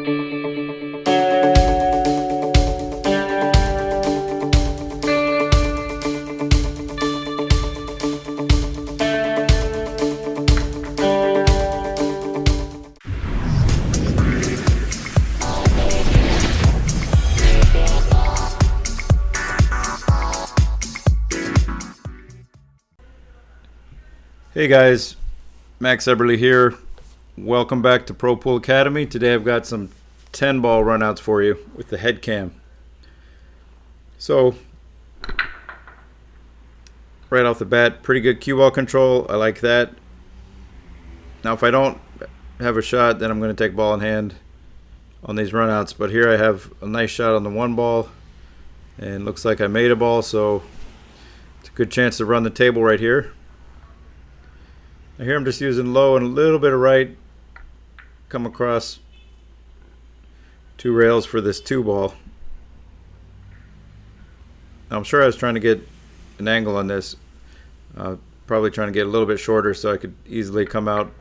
Hey guys, Max Eberly here. Welcome back to Pro Pool Academy. Today I've got some 10 ball runouts for you with the Headcam. So, right off the bat, pretty good cue ball control. I like that. Now if I don't have a shot, then I'm going to take ball in hand on these runouts. But here I have a nice shot on the one ball, and looks like I made a ball, so it's a good chance to run the table right here. Now here I'm just using low and a little bit of right, come across two rails for this two ball. Now I'm sure I was trying to get an angle on this, probably trying to get a little bit shorter so I could easily come out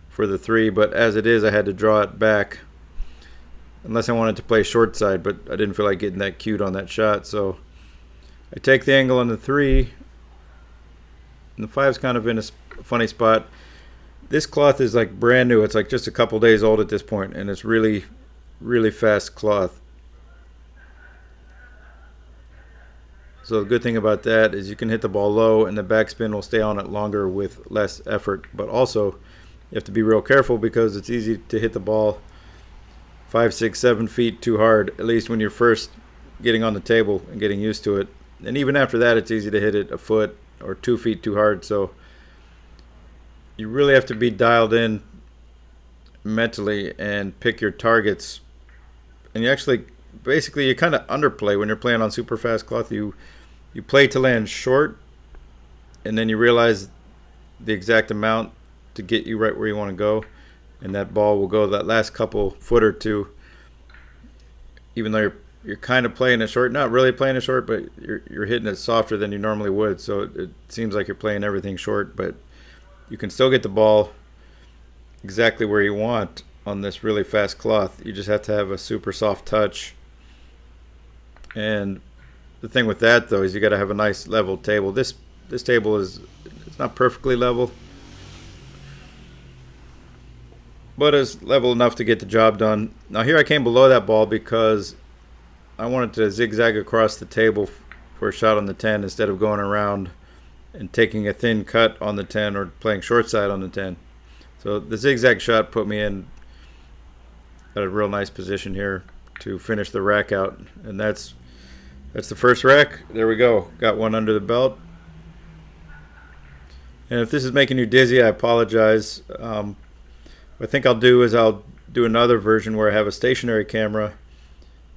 for the three, but as it is I had to draw it back unless I wanted to play short side, but I didn't feel like getting that cute on that shot, so I take the angle on the three, and the five's kind of in a funny spot. This cloth is like brand new. It's like just a couple days old at this point, and it's really fast cloth. So the good thing about that is you can hit the ball low and the backspin will stay on it longer with less effort, but also you have to be real careful because it's easy to hit the ball 5, 6, 7 feet too hard, at least when you're first getting on the table and getting used to it. And even after that it's easy to hit it a foot or 2 feet too hard, so you really have to be dialed in mentally and pick your targets. And you actually, basically, you kind of underplay when you're playing on super fast cloth. You play to land short, and then you realize the exact amount to get you right where you want to go, and that ball will go that last couple foot or two, even though you're kind of playing it short, not really playing it short, but you're hitting it softer than you normally would. So it seems like you're playing everything short, but you can still get the ball exactly where you want on this really fast cloth. You just have to have a super soft touch. And the thing with that though is you got to have a nice level table. This table it's not perfectly level, but it's level enough to get the job done. Now here I came below that ball because I wanted to zigzag across the table for a shot on the 10 instead of going around and taking a thin cut on the 10 or playing short side on the 10. So the zigzag shot put me in at a real nice position here to finish the rack out, and that's the first rack. There we go, got one under the belt. And if this is making you dizzy, I apologize. What I think I'll do is I'll do another version where I have a stationary camera,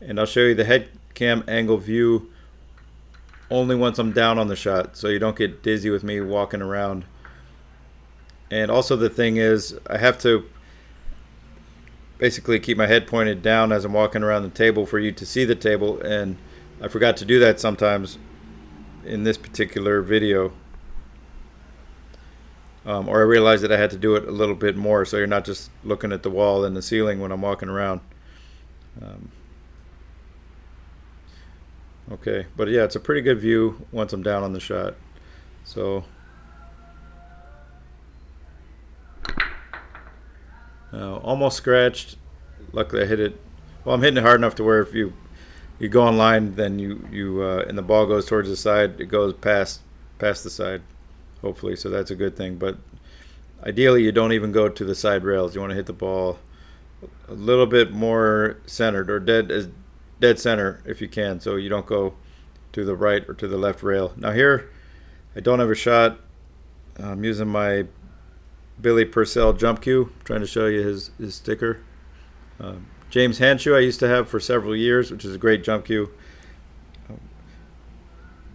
and I'll show you the head cam angle view only once I'm down on the shot, so you don't get dizzy with me walking around. And also the thing is, I have to basically keep my head pointed down as I'm walking around the table for you to see the table, and I forgot to do that sometimes in this particular video. Or I realized that I had to do it a little bit more so you're not just looking at the wall and the ceiling when I'm walking around. Okay, but yeah, it's a pretty good view once I'm down on the shot. So almost scratched. Luckily I hit it. Well, I'm hitting it hard enough to where if you go on line, then you and the ball goes towards the side, it goes past the side, hopefully. So that's a good thing. But ideally, you don't even go to the side rails. You want to hit the ball a little bit more centered or dead center if you can, so you don't go to the right or to the left rail. Now here I don't have a shot. I'm using my Billy Purcell jump cue, trying to show you his sticker. James Handshoe I used to have for several years, which is a great jump cue,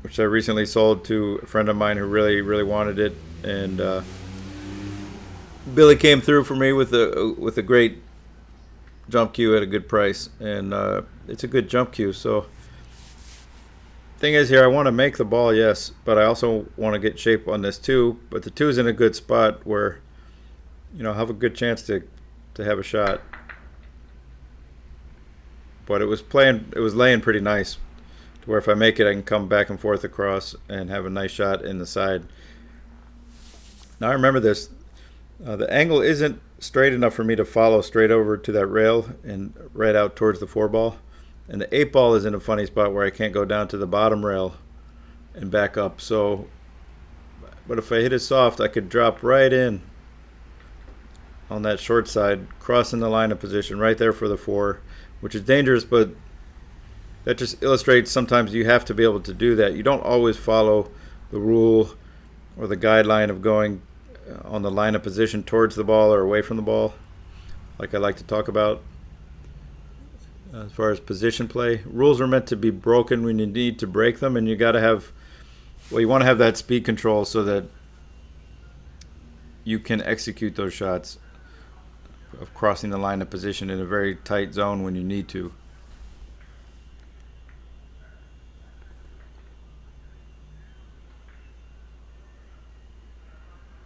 which I recently sold to a friend of mine who really wanted it, and Billy came through for me with a great jump cue at a good price, and it's a good jump cue. So thing is here, I want to make the ball, yes, but I also want to get shape on this too. But the two is in a good spot where, you know, I have a good chance to have a shot. but it was laying pretty nice to where if I make it, I can come back and forth across and have a nice shot in the side. Now I remember this. The angle isn't straight enough for me to follow straight over to that rail and right out towards the 4-ball. And the 8-ball is in a funny spot where I can't go down to the bottom rail and back up. So, but if I hit it soft, I could drop right in on that short side, crossing the line of position right there for the 4, which is dangerous, but that just illustrates sometimes you have to be able to do that. You don't always follow the rule or the guideline of going on the line of position towards the ball or away from the ball, like I like to talk about. As far as position play, rules are meant to be broken when you need to break them, and you got to have, well, you want to have that speed control so that you can execute those shots of crossing the line of position in a very tight zone when you need to.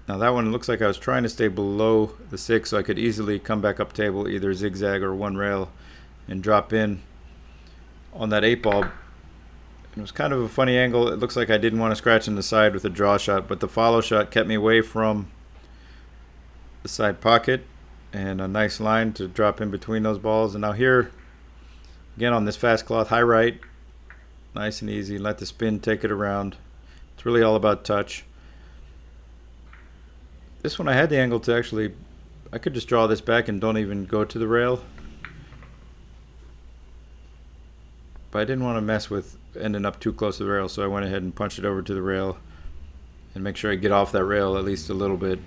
Now that one looks like I was trying to stay below the 6 so I could easily come back up table, either zigzag or one rail, and drop in on that 8-ball. It was kind of a funny angle. It looks like I didn't want to scratch in the side with a draw shot, but the follow shot kept me away from the side pocket and a nice line to drop in between those balls. And now here, again on this fast cloth, high right, nice and easy. Let the spin take it around. It's really all about touch. This one I had the angle to actually, I could just draw this back and don't even go to the rail. But I didn't want to mess with ending up too close to the rail, so I went ahead and punched it over to the rail and make sure I get off that rail at least a little bit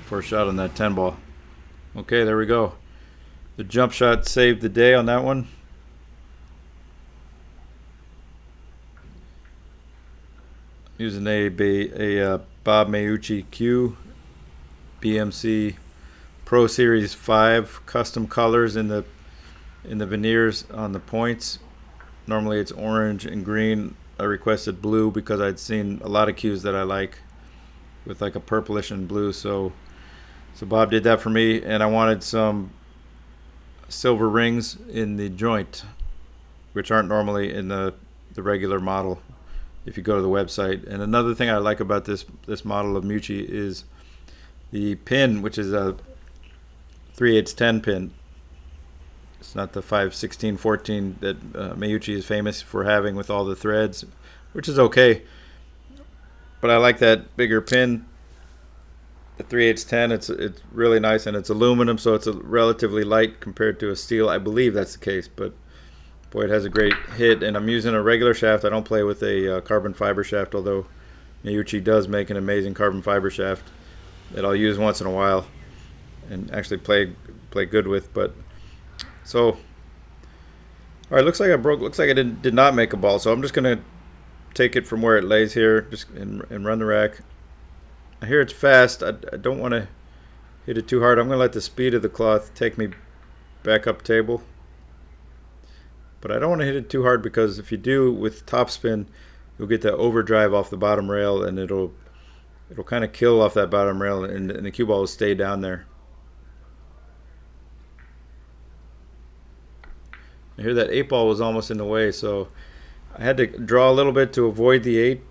for a shot on that 10-ball. Okay, there we go. The jump shot saved the day on that one. Using a Bob Meucci Q BMC Pro Series 5 custom colors in the veneers on the points. Normally it's orange and green. I requested blue because I'd seen a lot of Qs that I like with like a purplish and blue. So Bob did that for me, and I wanted some silver rings in the joint, which aren't normally in the regular model if you go to the website. And another thing I like about this model of Meucci is the pin, which is a 3/8 pin. It's not the 5/16/14 that Meucci is famous for having with all the threads, which is okay. But I like that bigger pin, the 3/8. It's really nice, and it's aluminum, so it's a relatively light compared to a steel. I believe that's the case, but boy, it has a great hit. And I'm using a regular shaft. I don't play with a carbon fiber shaft, although Meucci does make an amazing carbon fiber shaft that I'll use once in a while and actually play good with. But so, all right, looks like I did not make a ball. So I'm just gonna take it from where it lays here, just and run the rack. I hear it's fast. I don't want to hit it too hard. I'm gonna let the speed of the cloth take me back up table. But I don't want to hit it too hard, because if you do with topspin, you'll get that overdrive off the bottom rail, and it'll kind of kill off that bottom rail, and the cue ball will stay down there. I hear that 8-ball was almost in the way, so I had to draw a little bit to avoid the 8.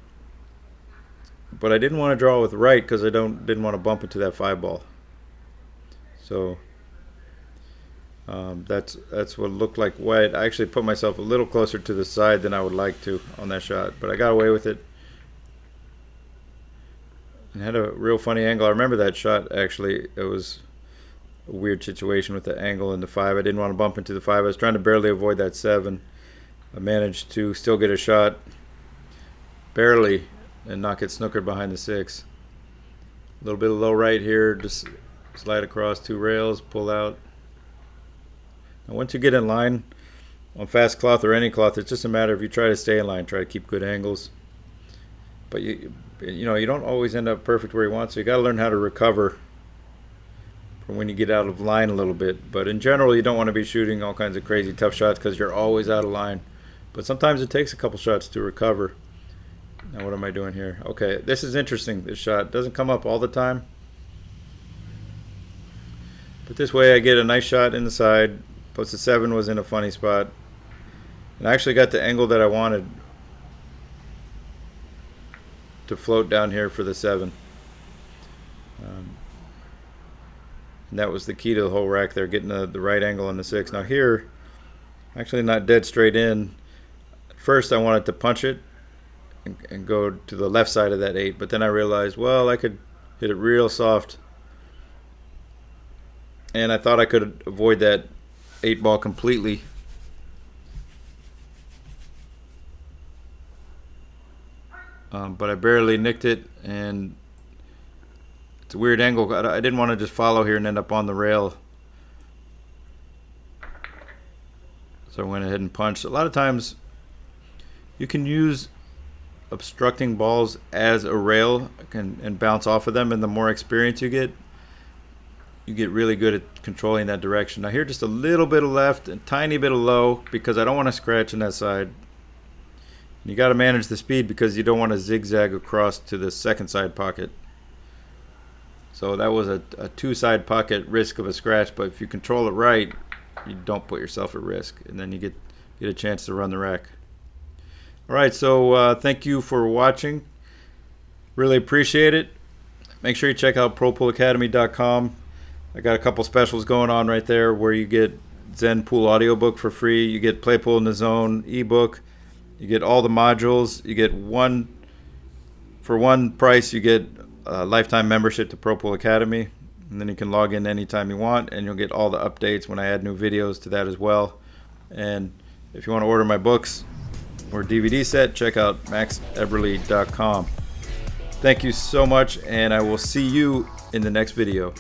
But I didn't want to draw with right because I didn't want to bump into that 5-ball. So that's what it looked like wet. I actually put myself a little closer to the side than I would like to on that shot, but I got away with it and had a real funny angle. I remember that shot actually. It was a weird situation with the angle in the 5. I didn't want to bump into the 5. I was trying to barely avoid that 7. I managed to still get a shot barely and not get snookered behind the 6. A little bit of low right here, just slide across 2 rails, pull out. Now once you get in line on fast cloth or any cloth, it's just a matter of you try to stay in line, try to keep good angles. But you don't always end up perfect where you want, so you got to learn how to recover from when you get out of line a little bit. But in general, you don't want to be shooting all kinds of crazy tough shots because you're always out of line. But sometimes it takes a couple shots to recover. Now what am I doing here? Okay, this is interesting. This shot doesn't come up all the time, but this way I get a nice shot in the side, Posted 7 was in a funny spot. And I actually got the angle that I wanted to float down here for the 7. And that was the key to the whole rack there, getting the right angle on the 6. Now here, actually not dead straight in. First I wanted to punch it and go to the left side of that 8, but then I realized, well, I could hit it real soft. And I thought I could avoid that 8 ball completely. But I barely nicked it, and it's a weird angle. I didn't want to just follow here and end up on the rail. So I went ahead and punched. A lot of times you can use obstructing balls as a rail and bounce off of them, and the more experience you get really good at controlling that direction. Now here, just a little bit of left, a tiny bit of low, because I don't want to scratch in that side. You got to manage the speed because you don't want to zigzag across to the second side pocket. So that was a 2-side pocket risk of a scratch, but if you control it right, you don't put yourself at risk, and then you get a chance to run the rack. All right, so thank you for watching. Really appreciate it. Make sure you check out ProPoolAcademy.com. I got a couple specials going on right there where you get Zen Pool audiobook for free. You get Play Pool in the Zone ebook. You get all the modules. You get for one price, you get a lifetime membership to Pro Pool Academy. And then you can log in anytime you want, and you'll get all the updates when I add new videos to that as well. And if you want to order my books or DVD set, check out maxeberly.com. Thank you so much, and I will see you in the next video.